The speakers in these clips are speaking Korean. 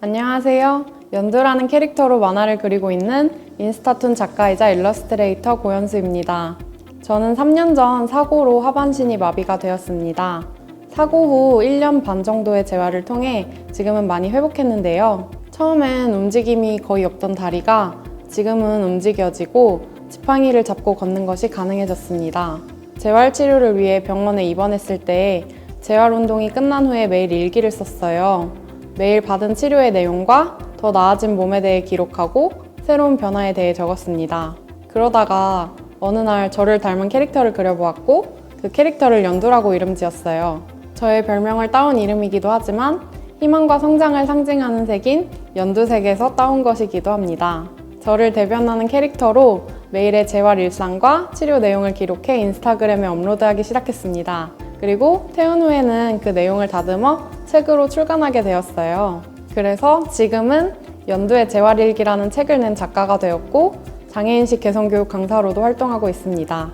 안녕하세요. 연두라는 캐릭터로 만화를 그리고 있는 인스타툰 작가이자 일러스트레이터 고현수입니다. 저는 3년 전 사고로 하반신이 마비가 되었습니다. 사고 후 1년 반 정도의 재활을 통해 지금은 많이 회복했는데요. 처음엔 움직임이 거의 없던 다리가 지금은 움직여지고 지팡이를 잡고 걷는 것이 가능해졌습니다. 재활 치료를 위해 병원에 입원했을 때 재활 운동이 끝난 후에 매일 일기를 썼어요. 매일 받은 치료의 내용과 더 나아진 몸에 대해 기록하고 새로운 변화에 대해 적었습니다. 그러다가 어느 날 저를 닮은 캐릭터를 그려보았고 그 캐릭터를 연두라고 이름 지었어요. 저의 별명을 따온 이름이기도 하지만 희망과 성장을 상징하는 색인 연두색에서 따온 것이기도 합니다. 저를 대변하는 캐릭터로 매일의 재활 일상과 치료 내용을 기록해 인스타그램에 업로드하기 시작했습니다. 그리고 퇴원 후에는 그 내용을 다듬어 책으로 출간하게 되었어요. 그래서 지금은 연두의 재활일기라는 책을 낸 작가가 되었고 장애인식 개성교육 강사로도 활동하고 있습니다.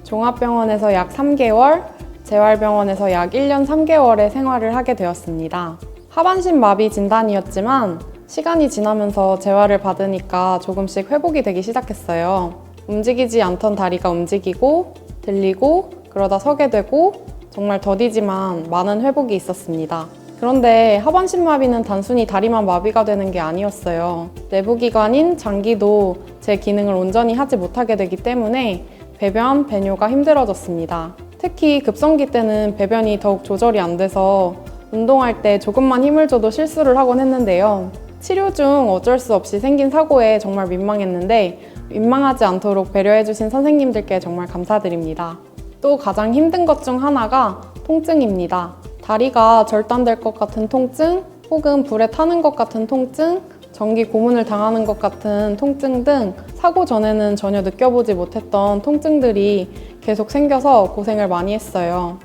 종합병원에서 약 3개월, 재활병원에서 약 1년 3개월의 생활을 하게 되었습니다. 하반신 마비 진단이었지만 시간이 지나면서 재활을 받으니까 조금씩 회복이 되기 시작했어요. 움직이지 않던 다리가 움직이고 들리고 그러다 서게 되고 정말 더디지만 많은 회복이 있었습니다. 그런데 하반신 마비는 단순히 다리만 마비가 되는 게 아니었어요. 내부기관인 장기도 제 기능을 온전히 하지 못하게 되기 때문에 배변, 배뇨가 힘들어졌습니다. 특히 급성기 때는 배변이 더욱 조절이 안 돼서 운동할 때 조금만 힘을 줘도 실수를 하곤 했는데요. 치료 중 어쩔 수 없이 생긴 사고에 정말 민망했는데 민망하지 않도록 배려해주신 선생님들께 정말 감사드립니다. 또 가장 힘든 것 중 하나가 통증입니다. 다리가 절단될 것 같은 통증, 혹은 불에 타는 것 같은 통증, 전기 고문을 당하는 것 같은 통증 등 사고 전에는 전혀 느껴보지 못했던 통증들이 계속 생겨서 고생을 많이 했어요.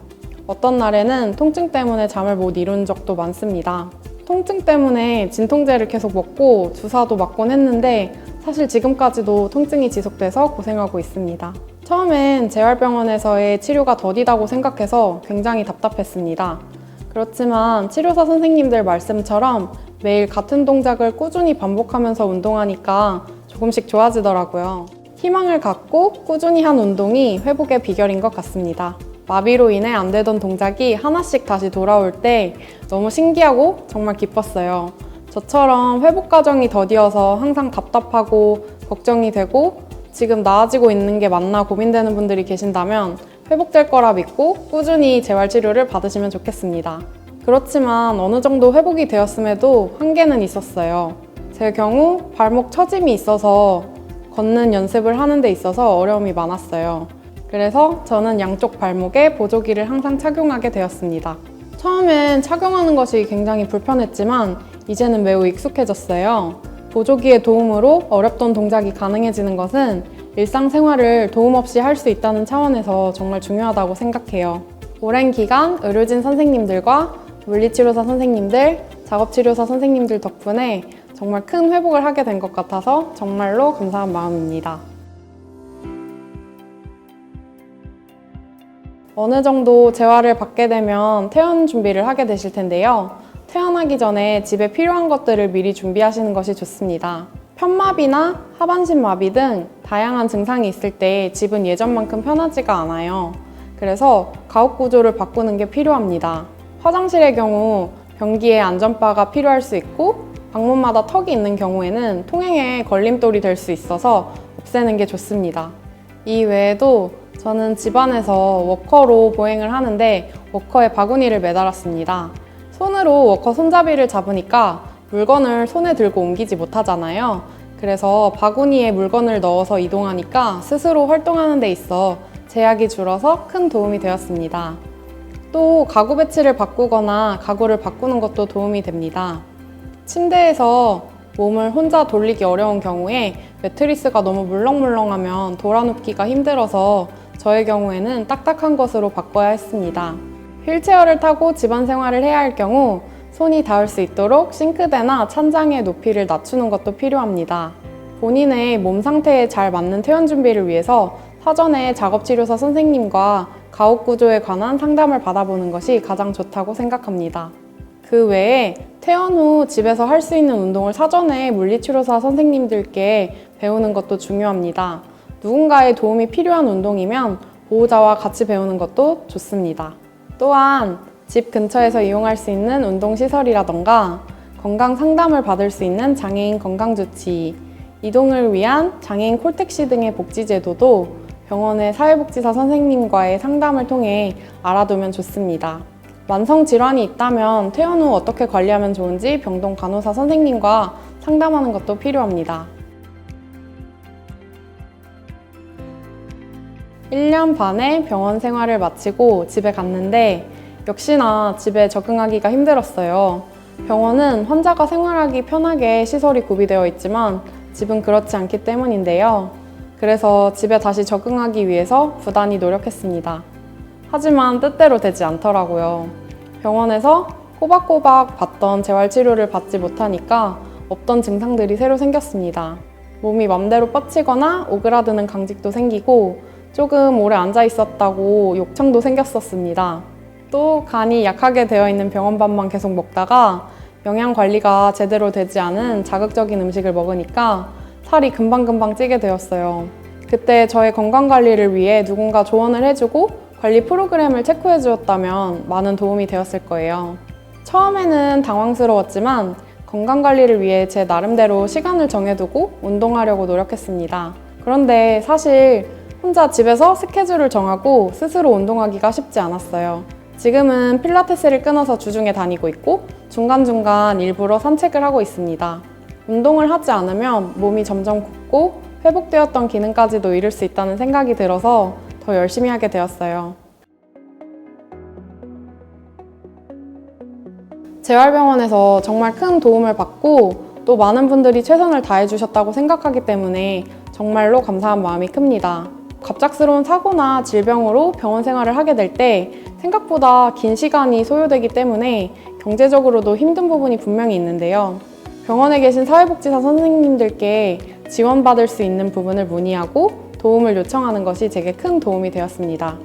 어떤 날에는 통증 때문에 잠을 못 이룬 적도 많습니다. 통증 때문에 진통제를 계속 먹고 주사도 맞곤 했는데 사실 지금까지도 통증이 지속돼서 고생하고 있습니다. 처음엔 재활병원에서의 치료가 더디다고 생각해서 굉장히 답답했습니다. 그렇지만 치료사 선생님들 말씀처럼 매일 같은 동작을 꾸준히 반복하면서 운동하니까 조금씩 좋아지더라고요. 희망을 갖고 꾸준히 한 운동이 회복의 비결인 것 같습니다. 마비로 인해 안 되던 동작이 하나씩 다시 돌아올 때 너무 신기하고 정말 기뻤어요. 저처럼 회복 과정이 더디어서 항상 답답하고 걱정이 되고 지금 나아지고 있는 게 맞나 고민되는 분들이 계신다면 회복될 거라 믿고 꾸준히 재활치료를 받으시면 좋겠습니다. 그렇지만 어느 정도 회복이 되었음에도 한계는 있었어요. 제 경우 발목 처짐이 있어서 걷는 연습을 하는 데 있어서 어려움이 많았어요. 그래서 저는 양쪽 발목에 보조기를 항상 착용하게 되었습니다. 처음엔 착용하는 것이 굉장히 불편했지만 이제는 매우 익숙해졌어요. 보조기의 도움으로 어렵던 동작이 가능해지는 것은 일상생활을 도움 없이 할 수 있다는 차원에서 정말 중요하다고 생각해요. 오랜 기간 의료진 선생님들과 물리치료사 선생님들, 작업치료사 선생님들 덕분에 정말 큰 회복을 하게 된 것 같아서 정말로 감사한 마음입니다. 어느 정도 재활을 받게 되면 퇴원 준비를 하게 되실 텐데요. 퇴원하기 전에 집에 필요한 것들을 미리 준비하시는 것이 좋습니다. 편마비나 하반신 마비 등 다양한 증상이 있을 때 집은 예전만큼 편하지가 않아요. 그래서 가옥 구조를 바꾸는 게 필요합니다. 화장실의 경우 변기에 안전바가 필요할 수 있고 방문마다 턱이 있는 경우에는 통행에 걸림돌이 될 수 있어서 없애는 게 좋습니다. 이 외에도 저는 집안에서 워커로 보행을 하는데 워커에 바구니를 매달았습니다. 손으로 워커 손잡이를 잡으니까 물건을 손에 들고 옮기지 못하잖아요. 그래서 바구니에 물건을 넣어서 이동하니까 스스로 활동하는 데 있어 제약이 줄어서 큰 도움이 되었습니다. 또 가구 배치를 바꾸거나 가구를 바꾸는 것도 도움이 됩니다. 침대에서 몸을 혼자 돌리기 어려운 경우에 매트리스가 너무 물렁물렁하면 돌아눕기가 힘들어서 저의 경우에는 딱딱한 것으로 바꿔야 했습니다. 휠체어를 타고 집안 생활을 해야 할 경우 손이 닿을 수 있도록 싱크대나 찬장의 높이를 낮추는 것도 필요합니다. 본인의 몸 상태에 잘 맞는 퇴원 준비를 위해서 사전에 작업치료사 선생님과 가옥 구조에 관한 상담을 받아보는 것이 가장 좋다고 생각합니다. 그 외에 퇴원 후 집에서 할 수 있는 운동을 사전에 물리치료사 선생님들께 배우는 것도 중요합니다. 누군가의 도움이 필요한 운동이면 보호자와 같이 배우는 것도 좋습니다. 또한 집 근처에서 이용할 수 있는 운동시설이라던가 건강 상담을 받을 수 있는 장애인 건강조치, 이동을 위한 장애인 콜택시 등의 복지제도도 병원의 사회복지사 선생님과의 상담을 통해 알아두면 좋습니다. 만성질환이 있다면 퇴원 후 어떻게 관리하면 좋은지 병동 간호사 선생님과 상담하는 것도 필요합니다. 1년 반의 병원 생활을 마치고 집에 갔는데 역시나 집에 적응하기가 힘들었어요. 병원은 환자가 생활하기 편하게 시설이 구비되어 있지만 집은 그렇지 않기 때문인데요. 그래서 집에 다시 적응하기 위해서 부단히 노력했습니다. 하지만 뜻대로 되지 않더라고요. 병원에서 꼬박꼬박 받던 재활치료를 받지 못하니까 없던 증상들이 새로 생겼습니다. 몸이 맘대로 뻗치거나 오그라드는 강직도 생기고 조금 오래 앉아 있었다고 욕창도 생겼었습니다. 또 간이 약하게 되어 있는 병원밥만 계속 먹다가 영양 관리가 제대로 되지 않은 자극적인 음식을 먹으니까 살이 금방금방 찌게 되었어요. 그때 저의 건강 관리를 위해 누군가 조언을 해주고 관리 프로그램을 체크해 주었다면 많은 도움이 되었을 거예요. 처음에는 당황스러웠지만 건강 관리를 위해 제 나름대로 시간을 정해두고 운동하려고 노력했습니다. 그런데 사실 혼자 집에서 스케줄을 정하고 스스로 운동하기가 쉽지 않았어요. 지금은 필라테스를 끊어서 주중에 다니고 있고 중간중간 일부러 산책을 하고 있습니다. 운동을 하지 않으면 몸이 점점 굳고 회복되었던 기능까지도 잃을 수 있다는 생각이 들어서 더 열심히 하게 되었어요. 재활병원에서 정말 큰 도움을 받고 또 많은 분들이 최선을 다해 주셨다고 생각하기 때문에 정말로 감사한 마음이 큽니다. 갑작스러운 사고나 질병으로 병원 생활을 하게 될 때 생각보다 긴 시간이 소요되기 때문에 경제적으로도 힘든 부분이 분명히 있는데요. 병원에 계신 사회복지사 선생님들께 지원받을 수 있는 부분을 문의하고 도움을 요청하는 것이 제게 큰 도움이 되었습니다.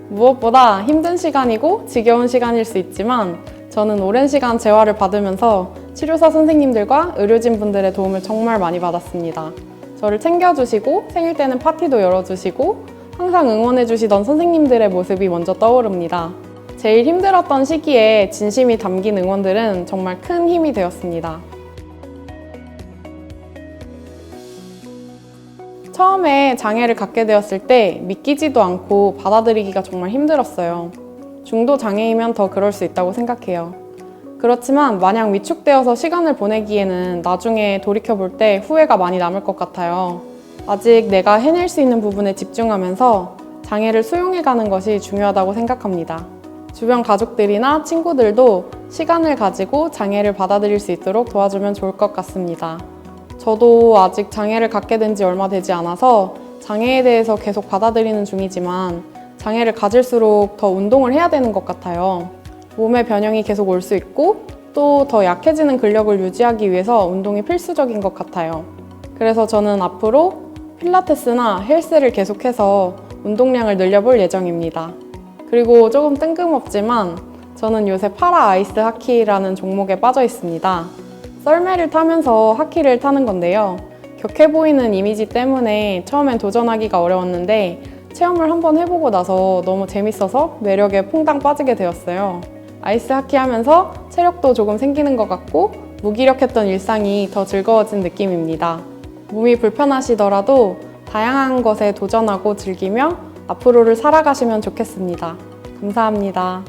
무엇보다 힘든 시간이고 지겨운 시간일 수 있지만 저는 오랜 시간 재활을 받으면서 치료사 선생님들과 의료진 분들의 도움을 정말 많이 받았습니다. 저를 챙겨주시고 생일 때는 파티도 열어주시고 항상 응원해주시던 선생님들의 모습이 먼저 떠오릅니다. 제일 힘들었던 시기에 진심이 담긴 응원들은 정말 큰 힘이 되었습니다. 처음에 장애를 갖게 되었을 때 믿기지도 않고 받아들이기가 정말 힘들었어요. 중도 장애이면 더 그럴 수 있다고 생각해요. 그렇지만 마냥 위축되어서 시간을 보내기에는 나중에 돌이켜볼 때 후회가 많이 남을 것 같아요. 아직 내가 해낼 수 있는 부분에 집중하면서 장애를 수용해가는 것이 중요하다고 생각합니다. 주변 가족들이나 친구들도 시간을 가지고 장애를 받아들일 수 있도록 도와주면 좋을 것 같습니다. 저도 아직 장애를 갖게 된 지 얼마 되지 않아서 장애에 대해서 계속 받아들이는 중이지만 장애를 가질수록 더 운동을 해야 되는 것 같아요. 몸의 변형이 계속 올 수 있고 또 더 약해지는 근력을 유지하기 위해서 운동이 필수적인 것 같아요. 그래서 저는 앞으로 필라테스나 헬스를 계속해서 운동량을 늘려볼 예정입니다. 그리고 조금 뜬금없지만 저는 요새 파라 아이스 하키라는 종목에 빠져 있습니다. 썰매를 타면서 하키를 타는 건데요. 격해 보이는 이미지 때문에 처음엔 도전하기가 어려웠는데 체험을 한번 해보고 나서 너무 재밌어서 매력에 퐁당 빠지게 되었어요. 아이스 하키 하면서 체력도 조금 생기는 것 같고 무기력했던 일상이 더 즐거워진 느낌입니다. 몸이 불편하시더라도 다양한 것에 도전하고 즐기며 앞으로를 살아가시면 좋겠습니다. 감사합니다.